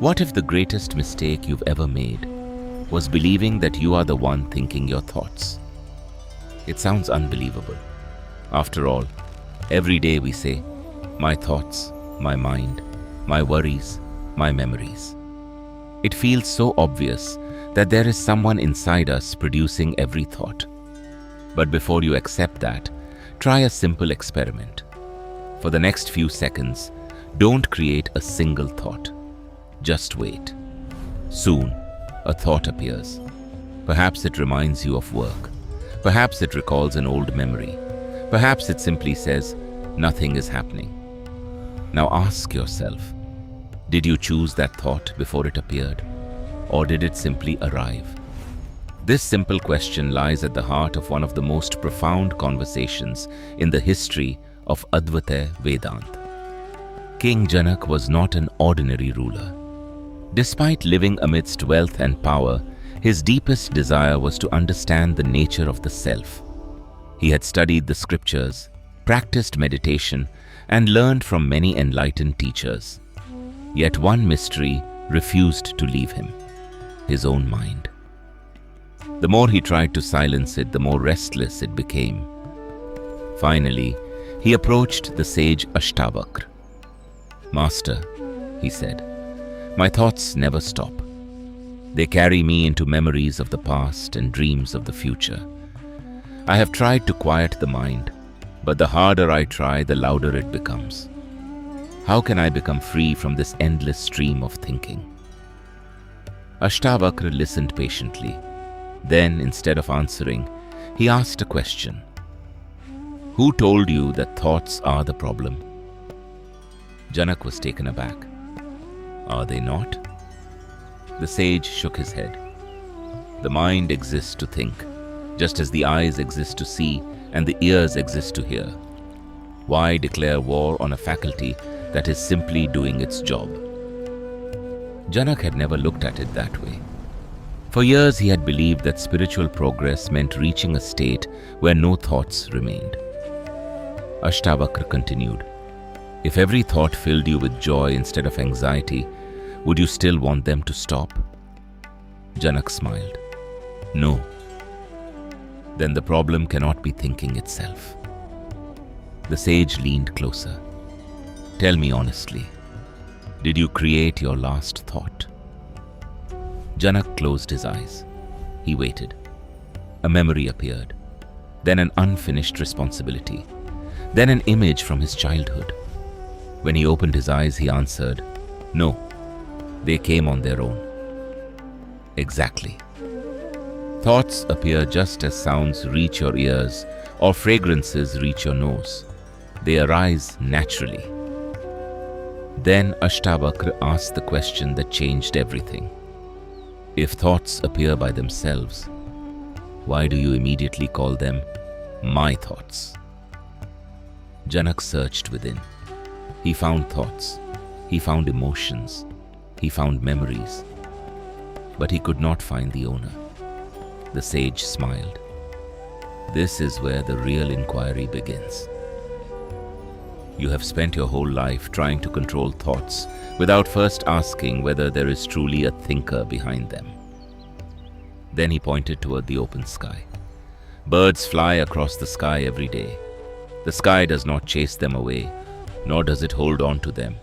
What if the greatest mistake you've ever made was believing that you are the one thinking your thoughts? It sounds unbelievable. After all, every day we say, my thoughts, my mind, my worries, my memories. It feels so obvious that there is someone inside us producing every thought. But before you accept that, try a simple experiment. For the next few seconds, don't create a single thought. Just wait. Soon, a thought appears. Perhaps it reminds you of work. Perhaps it recalls an old memory. Perhaps it simply says, nothing is happening. Now ask yourself, did you choose that thought before it appeared? Or did it simply arrive? This simple question lies at the heart of one of the most profound conversations in the history of Advaita Vedanta. King Janaka was not an ordinary ruler. Despite living amidst wealth and power, his deepest desire was to understand the nature of the self. He had studied the scriptures, practiced meditation, and learned from many enlightened teachers. Yet one mystery refused to leave him: his own mind. The more he tried to silence it, the more restless it became. Finally, he approached the sage Ashtavakra. "Master," he said, "my thoughts never stop. They carry me into memories of the past and dreams of the future. I have tried to quiet the mind, but the harder I try, the louder it becomes. How can I become free from this endless stream of thinking?" Ashtavakra listened patiently. Then, instead of answering, he asked a question. "Who told you that thoughts are the problem?" Janak was taken aback. "Are they not?" The sage shook his head. "The mind exists to think, just as the eyes exist to see and the ears exist to hear. Why declare war on a faculty that is simply doing its job?" Janak had never looked at it that way. For years he had believed that spiritual progress meant reaching a state where no thoughts remained. Ashtavakra continued, "If every thought filled you with joy instead of anxiety, would you still want them to stop?" Janak smiled. "No." "Then the problem cannot be thinking itself." The sage leaned closer. "Tell me honestly, did you create your last thought?" Janak closed his eyes. He waited. A memory appeared, then an unfinished responsibility, then an image from his childhood. When he opened his eyes, he answered, "No, they came on their own." Exactly. Thoughts appear just as sounds reach your ears or fragrances reach your nose. They arise naturally. Then Ashtavakra asked the question that changed everything. If thoughts appear by themselves, why do you immediately call them my thoughts? Janak searched within. He found thoughts, he found emotions, he found memories, but he could not find the owner. The sage smiled. This is where the real inquiry begins. You have spent your whole life trying to control thoughts without first asking whether there is truly a thinker behind them. Then he pointed toward the open sky. Birds fly across the sky every day. The sky does not chase them away, nor does it hold on to them.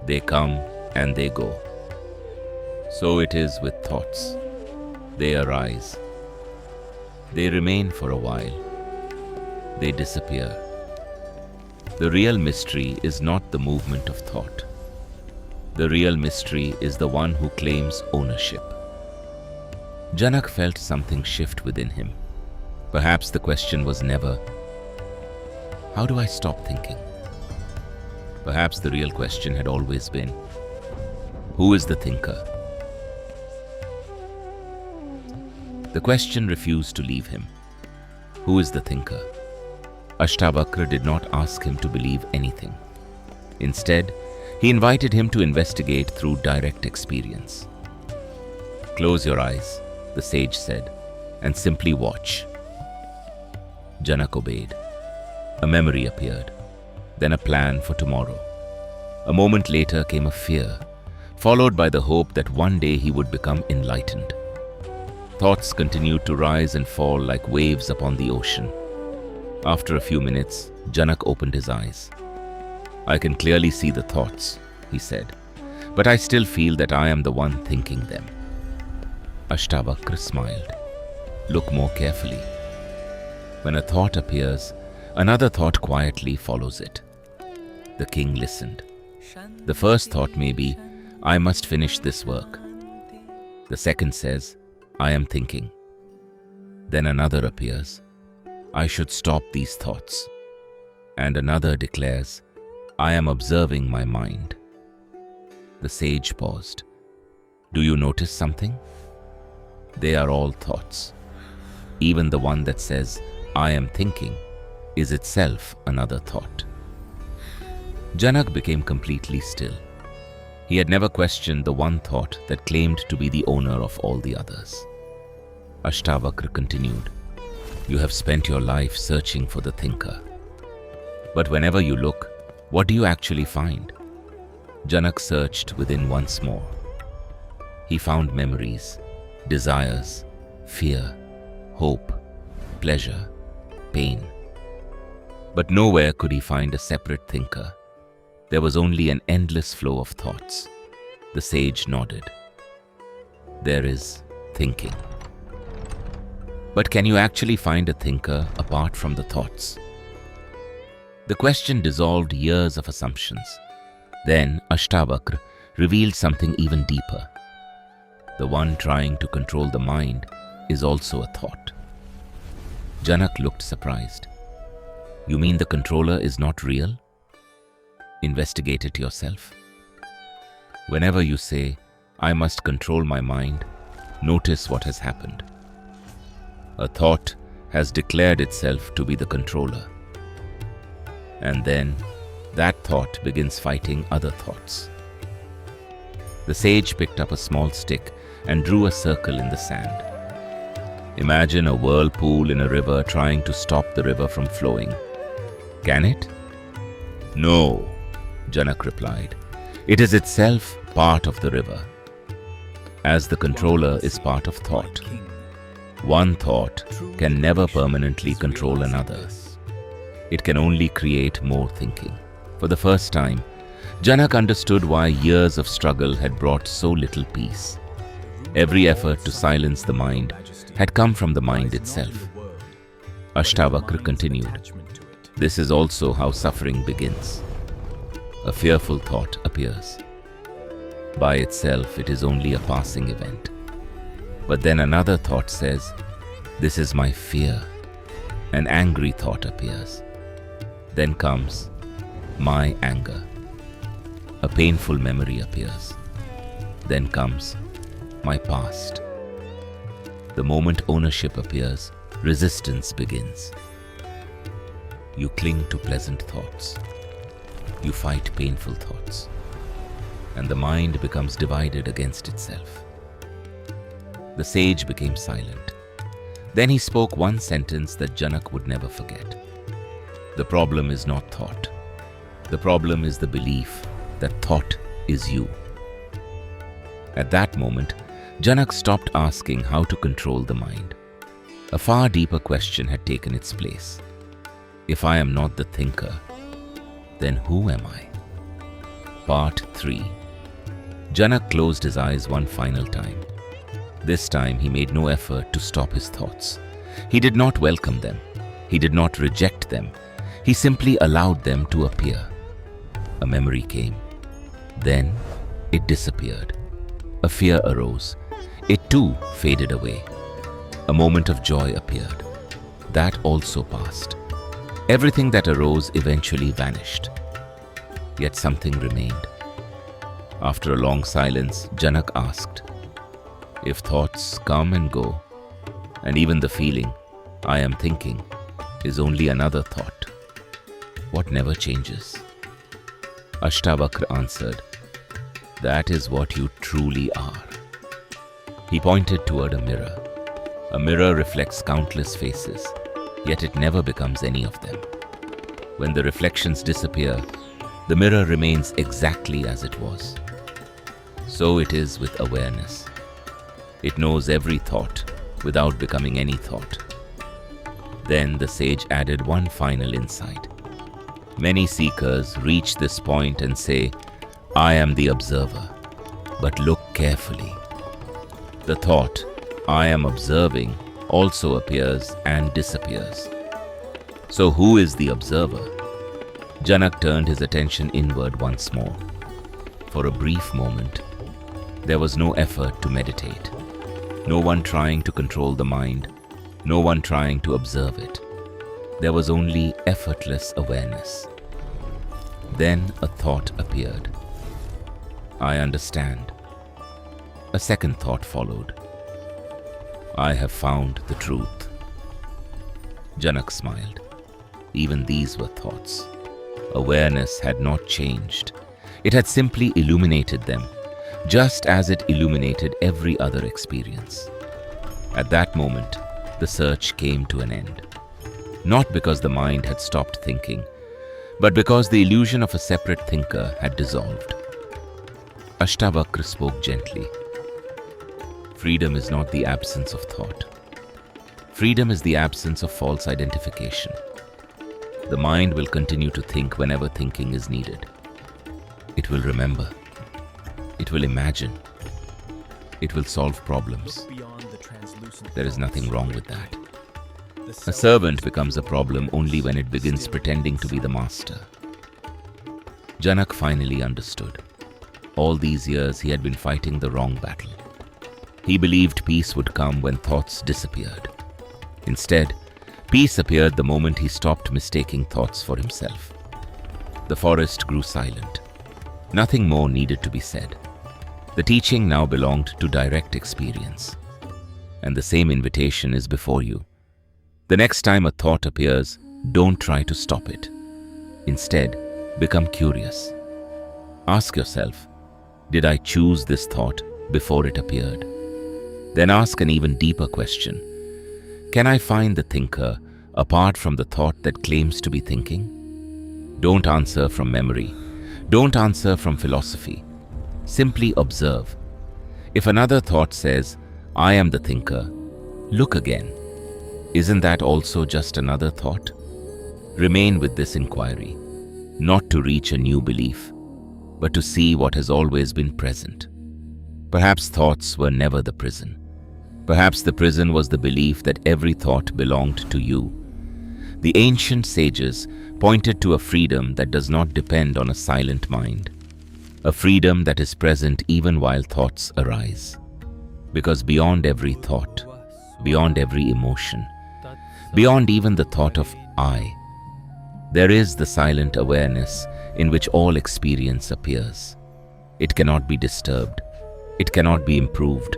They come and they go. So it is with thoughts. They arise. They remain for a while. They disappear. The real mystery is not the movement of thought. The real mystery is the one who claims ownership. Janak felt something shift within him. Perhaps the question was never, "How do I stop thinking?" Perhaps the real question had always been, "Who is the thinker?" The question refused to leave him. Who is the thinker? Ashtavakra did not ask him to believe anything. Instead, he invited him to investigate through direct experience. "Close your eyes," the sage said, "and simply watch." Janak obeyed. A memory appeared, then a plan for tomorrow. A moment later came a fear, followed by the hope that one day he would become enlightened. Thoughts continued to rise and fall like waves upon the ocean. After a few minutes, Janak opened his eyes. "I can clearly see the thoughts," he said, "but I still feel that I am the one thinking them." Ashtavakra smiled. "Look more carefully. When a thought appears, another thought quietly follows it." The king listened. The first thought may be, "I must finish this work." The second says, "I am thinking." Then another appears, "I should stop these thoughts." And another declares, "I am observing my mind." The sage paused. "Do you notice something? They are all thoughts. Even the one that says, 'I am thinking,' is itself another thought." Janak became completely still. He had never questioned the one thought that claimed to be the owner of all the others. Ashtavakra continued, "You have spent your life searching for the thinker. But whenever you look, what do you actually find?" Janak searched within once more. He found memories, desires, fear, hope, pleasure, pain. But nowhere could he find a separate thinker. There was only an endless flow of thoughts. The sage nodded. "There is thinking. But can you actually find a thinker apart from the thoughts?" The question dissolved years of assumptions. Then Ashtavakra revealed something even deeper. The one trying to control the mind is also a thought. Janak looked surprised. "You mean the controller is not real? Investigate it yourself." Whenever you say, "I must control my mind," notice what has happened. A thought has declared itself to be the controller. And then that thought begins fighting other thoughts. The sage picked up a small stick and drew a circle in the sand. Imagine a whirlpool in a river trying to stop the river from flowing. Can it? No, Janak replied. It is itself part of the river, as the controller is part of thought. One thought can never permanently control another. It can only create more thinking. For the first time, Janak understood why years of struggle had brought so little peace. Every effort to silence the mind had come from the mind itself. Ashtavakra continued, "This is also how suffering begins. A fearful thought appears. By itself, it is only a passing event. But then another thought says, 'This is my fear.' An angry thought appears. Then comes my anger. A painful memory appears. Then comes my past. The moment ownership appears, resistance begins. You cling to pleasant thoughts. You fight painful thoughts. And the mind becomes divided against itself." The sage became silent. Then he spoke one sentence that Janak would never forget. "The problem is not thought. The problem is the belief that thought is you." At that moment, Janak stopped asking how to control the mind. A far deeper question had taken its place. If I am not the thinker, then who am I? Part 3. Janak closed his eyes one final time. This time he made no effort to stop his thoughts. He did not welcome them. He did not reject them. He simply allowed them to appear. A memory came. Then it disappeared. A fear arose. It too faded away. A moment of joy appeared. That also passed. Everything that arose eventually vanished. Yet something remained. After a long silence, Janak asked, "If thoughts come and go, and even the feeling, 'I am thinking,' is only another thought, what never changes?" Ashtavakra answered, "That is what you truly are." He pointed toward a mirror. A mirror reflects countless faces, yet it never becomes any of them. When the reflections disappear, the mirror remains exactly as it was. So it is with awareness. It knows every thought without becoming any thought. Then the sage added one final insight. Many seekers reach this point and say, I am the observer. But look carefully. The thought, I am observing, also appears and disappears. So who is the observer? Janak turned his attention inward once more. For a brief moment, there was no effort to meditate. No one trying to control the mind. No one trying to observe it. There was only effortless awareness. Then a thought appeared. I understand. A second thought followed. I have found the truth. Janak smiled. Even these were thoughts. Awareness had not changed. It had simply illuminated them, just as it illuminated every other experience. At that moment, the search came to an end. Not because the mind had stopped thinking, but because the illusion of a separate thinker had dissolved. Ashtavakra spoke gently. Freedom is not the absence of thought. Freedom is the absence of false identification. The mind will continue to think whenever thinking is needed. It will remember. It will imagine. It will solve problems. There is nothing wrong with that. A servant becomes a problem only when it begins pretending to be the master. Janak finally understood. All these years he had been fighting the wrong battle. He believed peace would come when thoughts disappeared. Instead, peace appeared the moment he stopped mistaking thoughts for himself. The forest grew silent. Nothing more needed to be said. The teaching now belonged to direct experience. And the same invitation is before you. The next time a thought appears, don't try to stop it. Instead, become curious. Ask yourself, did I choose this thought before it appeared? Then ask an even deeper question. Can I find the thinker apart from the thought that claims to be thinking? Don't answer from memory. Don't answer from philosophy. Simply observe. If another thought says, I am the thinker, look again. Isn't that also just another thought? Remain with this inquiry, not to reach a new belief, but to see what has always been present. Perhaps thoughts were never the prison. Perhaps the prison was the belief that every thought belonged to you. The ancient sages pointed to a freedom that does not depend on a silent mind, a freedom that is present even while thoughts arise. Because beyond every thought, beyond every emotion, beyond even the thought of I, there is the silent awareness in which all experience appears. It cannot be disturbed. It cannot be improved.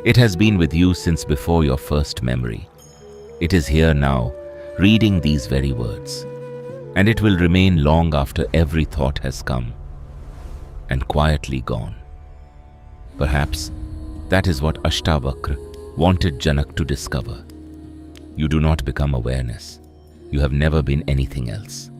It has been with you since before your first memory. It is here now, reading these very words. And it will remain long after every thought has come and quietly gone. Perhaps that is what Ashtavakra wanted Janak to discover. You do not become awareness. You have never been anything else.